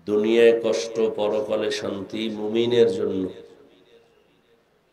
দুনিয়ায় কষ্ট, পরকালে শান্তি মুমিনের জন্য।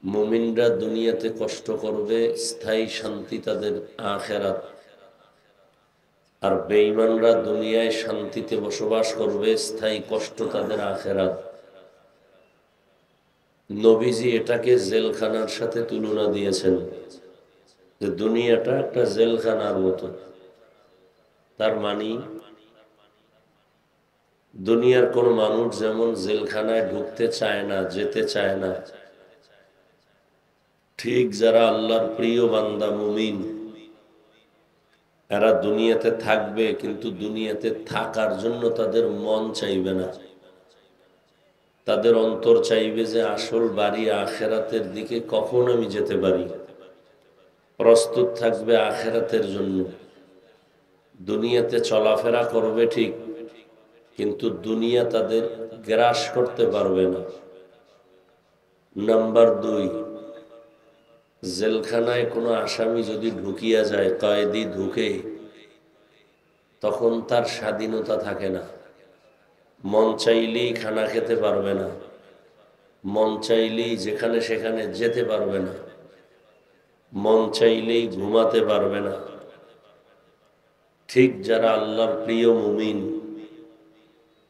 মুমিনরা দুনিয়াতে কষ্ট করবে, স্থায়ী শান্তি তাদের আখিরাত। আর বেঈমানরা দুনিয়ায় শান্তিতে বসবাস করবে, স্থায়ী কষ্ট তাদের আখিরাত। নবীজি এটাকে জেলখানার সাথে তুলনা দিয়েছেন, যে দুনিয়াটা একটা জেলখানার মতো। তার মানে দুনিয়ার কোন মানুষ যেমন জেলখানায় ঢুকতে চায় না, যেতে চায় না, ঠিক যারা আল্লাহর প্রিয় বান্দা মুমিন, এরা দুনিয়াতে থাকবে, কিন্তু দুনিয়াতে থাকার জন্য তাদের মন চাইবে না। তাদের অন্তর চাইবে যে আসল বাড়ি আখেরাতের দিকে কখন আমি যেতে পারি। প্রস্তুত থাকবে আখেরাতের জন্য। দুনিয়াতে চলাফেরা করবে ঠিক, কিন্তু দুনিয়া তাদের গ্রাস করতে পারবে না। নাম্বার 2, জেলখানায় কোনো আসামি যদি ঢুকিয়া যায়, কয়েদি ঢুকে, তখন তার স্বাধীনতা থাকে না। মন চাইলেই খানা খেতে পারবে না, মন চাইলেই যেখানে সেখানে যেতে পারবে না, মন চাইলেই ঘুমাতে পারবে না। ঠিক যারা আল্লাহর প্রিয় মুমিন,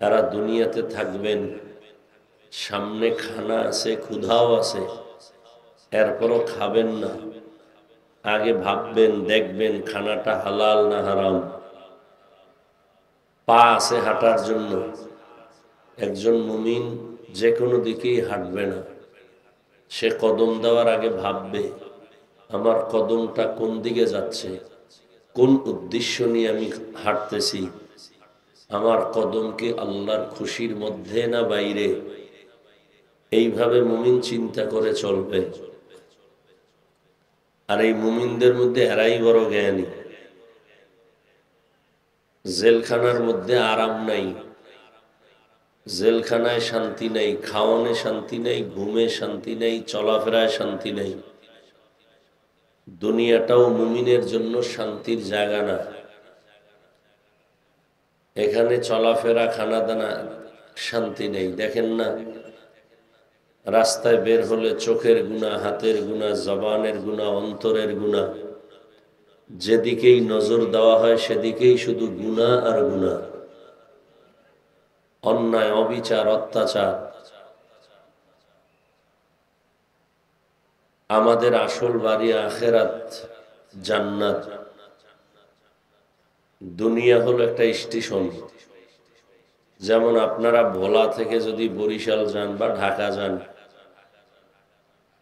তারা দুনিয়াতে থাকবেন, সামনে খানা আছে, ক্ষুধাও আছে, এরপরও খাবেন না। আগে ভাববেন, দেখবেন খানাটা হালাল না হারাম। পা আছে হাঁটার জন্য। একজন মুমিন যে কোনো দিকেই হাঁটবে না, সে কদম দেওয়ার আগে ভাববে, আমার কদমটা কোন দিকে যাচ্ছে, কোন উদ্দেশ্য নিয়ে আমি হাঁটতেছি, আমার কদম কি আল্লাহর খুশির মধ্যে না বাইরে। এইভাবে মুমিন চিন্তা করে চলবে। আর এই মুমিনদের মধ্যে এরাই বড় জ্ঞানী। জেলখানার মধ্যে আরাম নাই, জেলখানায় শান্তি নাই, খাওয়ানে শান্তি নাই, ঘুমে শান্তি নাই, চলাফেরায় শান্তি নাই। দুনিয়াটাও মুমিনের জন্য শান্তির জায়গা না। এখানে চলাফেরা, খানা দানা শান্তি নেই। দেখেন না, রাস্তায় বের হলে চোখের গুনাহ, হাতের গুনাহ, জবানের গুনাহ, অন্তরের গুনাহ, যেদিকেই নজর দেওয়া হয় সেদিকেই শুধু গুনাহ আর গুনাহ। অন্যায়, অবিচার, অত্যাচার। আমাদের আসল বাড়ি আখেরাত, জান্নাত। দুনিয়া হলো একটা স্টেশন। যেমন আপনারা ভোলা থেকে যদি বরিশাল যান বা ঢাকা যান,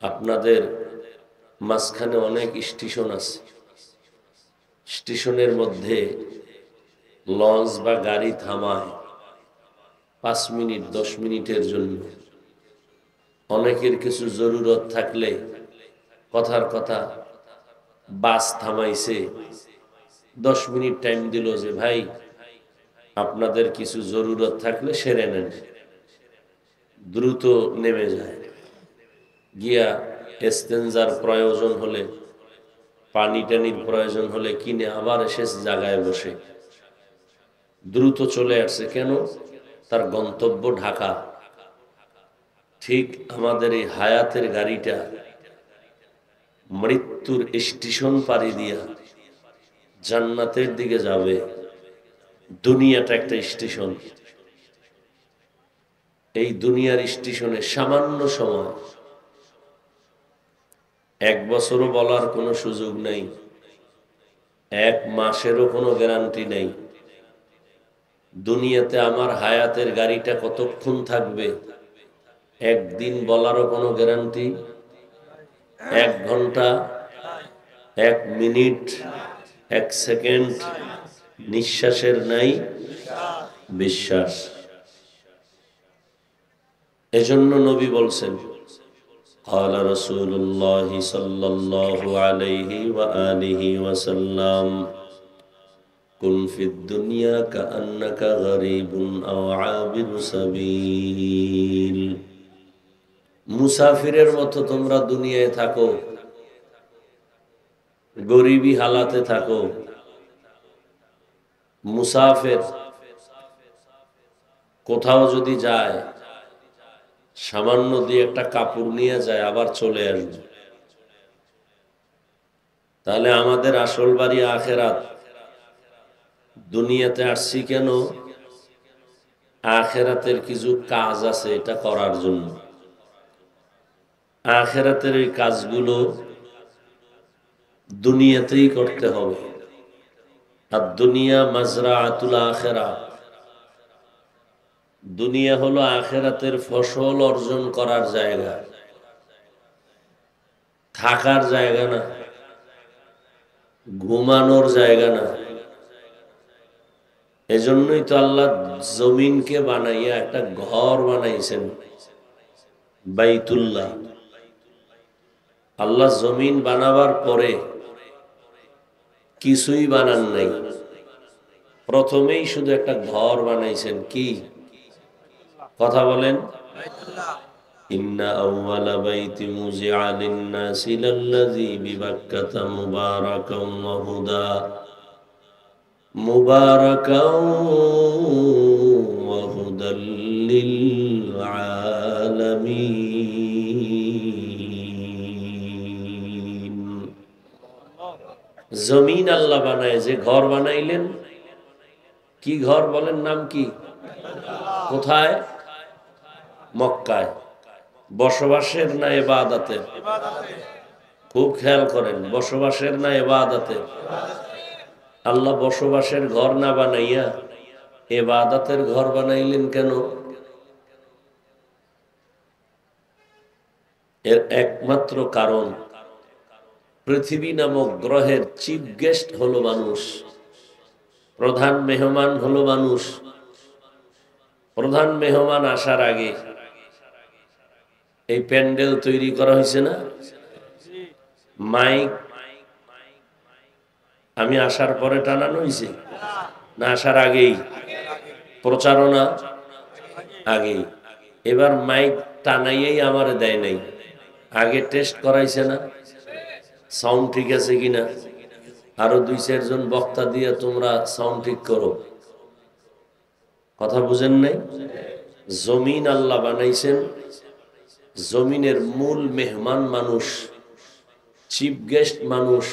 আপনাদের মাঝখানে অনেক স্টেশন আছে। স্টেশনের মধ্যে লঞ্চ বা গাড়ি থামায় 5 মিনিট 10 মিনিটের জন্য। অনেকের কিছু জরুরত থাকলে, কথার কথা বাস থামাইছে, 10 মিনিট টাইম দিল যে ভাই আপনাদের কিছু জরুরত থাকলে সেরে নেন। দ্রুত নেমে যায়, গিয়া এস্তেঞ্জার প্রয়োজন হলে, পানি টানির প্রয়োজন হলে কিনে আবার এসে জায়গায় বসে দ্রুত চলে আসছে। কেন? তার গন্তব্য ঢাকা। ঠিক আমাদের এই হায়াতের গাড়িটা মৃত্যুর স্টেশন পাড়ি দিয়া জান্নাতের দিকে যাবে। দুনিয়াটা একটা স্টেশন। এই দুনিয়ার স্টেশনে সামান্য সময়, 1 বছরও বলার কোনো সুযোগ নেই, 1 মাসেরও কোনো গ্যারান্টি নেই। দুনিয়াতে আমার হায়াতের গাড়িটা কতক্ষণ থাকবে, 1 দিন বলারও কোনো গ্যারান্টি, 1 ঘন্টা, 1 মিনিট, 1 সেকেন্ড নিঃশ্বাসের নাই বিশ্বাস। এজন্য নবী বলছেন, قال رسول الله صلى الله عليه وآله وسلم كن في الدنيا كأنك غريب أو عابر سبيل। মুসাফিরের মতো তোমরা দুনিয়ায় থাকো, গরিবী হালাতে থাকো। মুসাফির কোথাও যদি যায় সামান্য দিয়ে একটা কাপড় নিয়ে যায় আবার চলে আসবে। তাহলে আমাদের আসল বাড়ি আখেরাত। দুনিয়াতে আসছি কেন? আখেরাতের কিছু কাজ আছে এটা করার জন্য। আখেরাতের এই কাজগুলো দুনিয়াতেই করতে হবে। আর দুনিয়া মাজরাআতুল আখিরা, দুনিয়া হলো আখেরাতের ফসল অর্জন করার জায়গা, থাকার জায়গা না, ঘুমানোর জায়গা না। এজন্যই তো আল্লাহ জমিনকে বানাইয়া একটা ঘর বানাইছেন, বাইতুল্লাহ। আল্লাহ জমিন বানাবার পরে কিছুই বানান নাই, প্রথমেই শুধু একটা ঘর বানাইছেন। কি কথা বলেন? ইন্না আউওয়ালা বাইতি মুজিআ লিন-নাসি লাল্লাযী বিবাক্কাতা মুবারাকান ওয়া হুদা মুবারাকান ওয়া হুদাল লিল আলামিন। জমিন আল্লাহ বানায়, যে ঘর বানাইলেন, কি ঘর বলেন? নাম কি? কোথায়? মক্কায়। বসবাসের না ইবাদতের? খুব খেয়াল করেন, বসবাসের না ইবাদতের? আল্লাহ বসবাসের ঘর না বানাইয়া ইবাদতের ঘর বানাইলেন কেন? এর একমাত্র কারণ, পৃথিবী নামক গ্রহের চিফ গেস্ট হলো মানুষ, প্রধান মেহমান হলো মানুষ। প্রধান মেহমান আসার আগে এই প্যান্ডেল তৈরি করা হয়েছে না? মাইক আমি আসার পরে টানানো হয়েছে না আসার আগেই? প্রচারণা আগেই। এবার মাইক টানাইয়াই আমারে দেয় নাই, আগে টেস্ট করাইছে না সাউন্ড ঠিক আছে কিনা। আরো 2-4 জন বক্তা দিয়ে তোমরা সাউন্ড ঠিক করো। কথা বুঝেন নাই? জমিন আল্লাহ বানাইছেন, জমিনের মূল মেহমান মানুষ, চিফ গেস্ট মানুষ,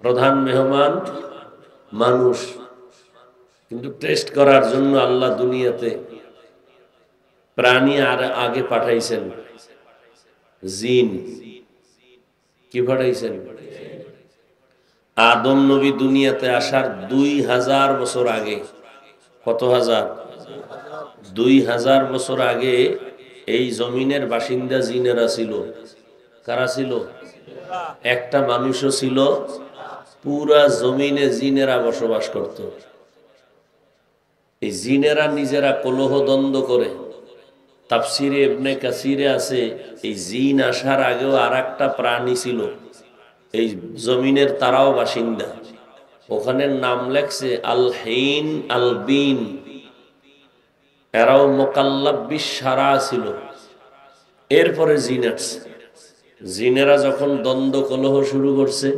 প্রধান মেহমান মানুষ। কিন্তু টেস্ট করার জন্য আল্লাহ দুনিয়াতে প্রাণী আর আগে পাঠাইছেন, জিন। কি পাঠাইছেন? আদম নবী দুনিয়াতে আসার 2000 বছর আগে। কত হাজার? 2000 বছর আগে এই জমিনের বাসিন্দা জিনেরা ছিল। কারা ছিল? একটা মানুষও ছিল, পুরা জমিনে জিনেরা বসবাস করত। এই জিনেরা নিজেরা কলহ দ্বন্দ্ব করে। তাফসিরে ইবনে কাসিরে আছে, এই জিন আসার আগেও আর একটা প্রাণী ছিল এই জমিনের, তারাও বাসিন্দা। ওখানে নাম লেখছে আল হিন আল বিন, এরাও মোকাল্লাব বিশারা ছিল। এরপরে জিন আসছে। জিনেরা যখন দ্বন্দ্ব কলহ শুরু করছে,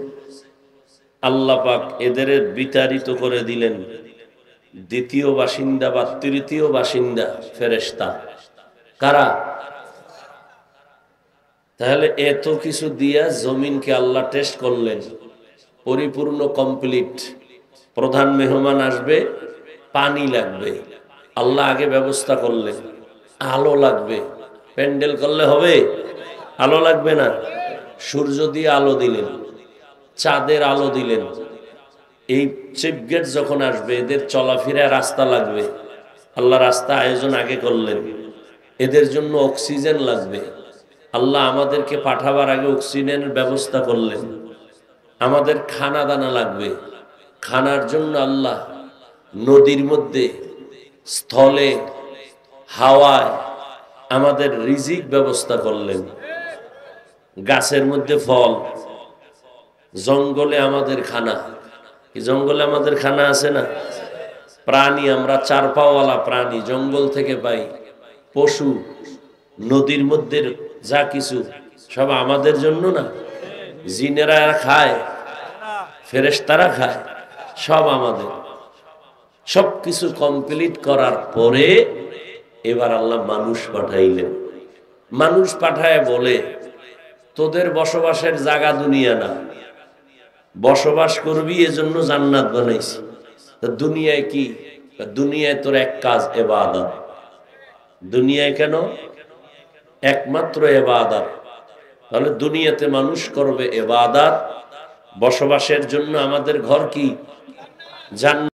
আল্লাহ পাক এদের বিতাড়িত করে দিলেন। দ্বিতীয় বাসিন্দা বা তৃতীয় বাসিন্দা ফেরেশতা। কারা? তাহলে এত কিছু দিয়া জমিনকে আল্লাহ টেস্ট করলেন, পরিপূর্ণ কমপ্লিট। প্রধান মেহমান আসবে, পানি লাগবে, আল্লাহ আগে ব্যবস্থা করলেন। আলো লাগবে, প্যান্ডেল করলে হবে? আলো লাগবে না? সূর্য দিয়ে আলো দিলেন, চাঁদের আলো দিলেন। এই চিফ গেস্ট যখন আসবে, এদের চলাফেরা রাস্তা লাগবে, আল্লাহ রাস্তা আয়োজন আগে করলেন। এদের জন্য অক্সিজেন লাগবে, আল্লাহ আমাদেরকে পাঠাবার আগে অক্সিজেনের ব্যবস্থা করলেন। আমাদের খানা দানা লাগবে, খানার জন্য আল্লাহ নদীর মধ্যে, স্থলে, হাওয়ায় আমাদের রিজিক ব্যবস্থা করলেন। গাছের মধ্যে ফল, জঙ্গলে আমাদের খানা। কি জঙ্গলে আমাদের খানা আছে না? প্রাণী, আমরা 4 পাওয়ালা প্রাণী জঙ্গল থেকে পাই। পশু, নদীর মধ্যে যা কিছু সব আমাদের জন্য না? জিনেরা খায়, ফেরেশতারা খায়, সব আমাদের। সবকিছু কমপ্লিট করার পরে এবার আল্লাহ মানুষ পাঠাইলেন। মানুষ পাঠায় বলে, তোদের বসবাসের জায়গা দুনিয়া না, বসবাস করবি এজন্য জান্নাত বানাইছি। তা দুনিয়ায় কি? দুনিয়ায় তোর এক কাজ ইবাদত। দুনিয়ায় কেন? একমাত্র ইবাদত। তাহলে দুনিয়াতে মানুষ করবে ইবাদত, বসবাসের জন্য আমাদের ঘর কি? জান্নাত।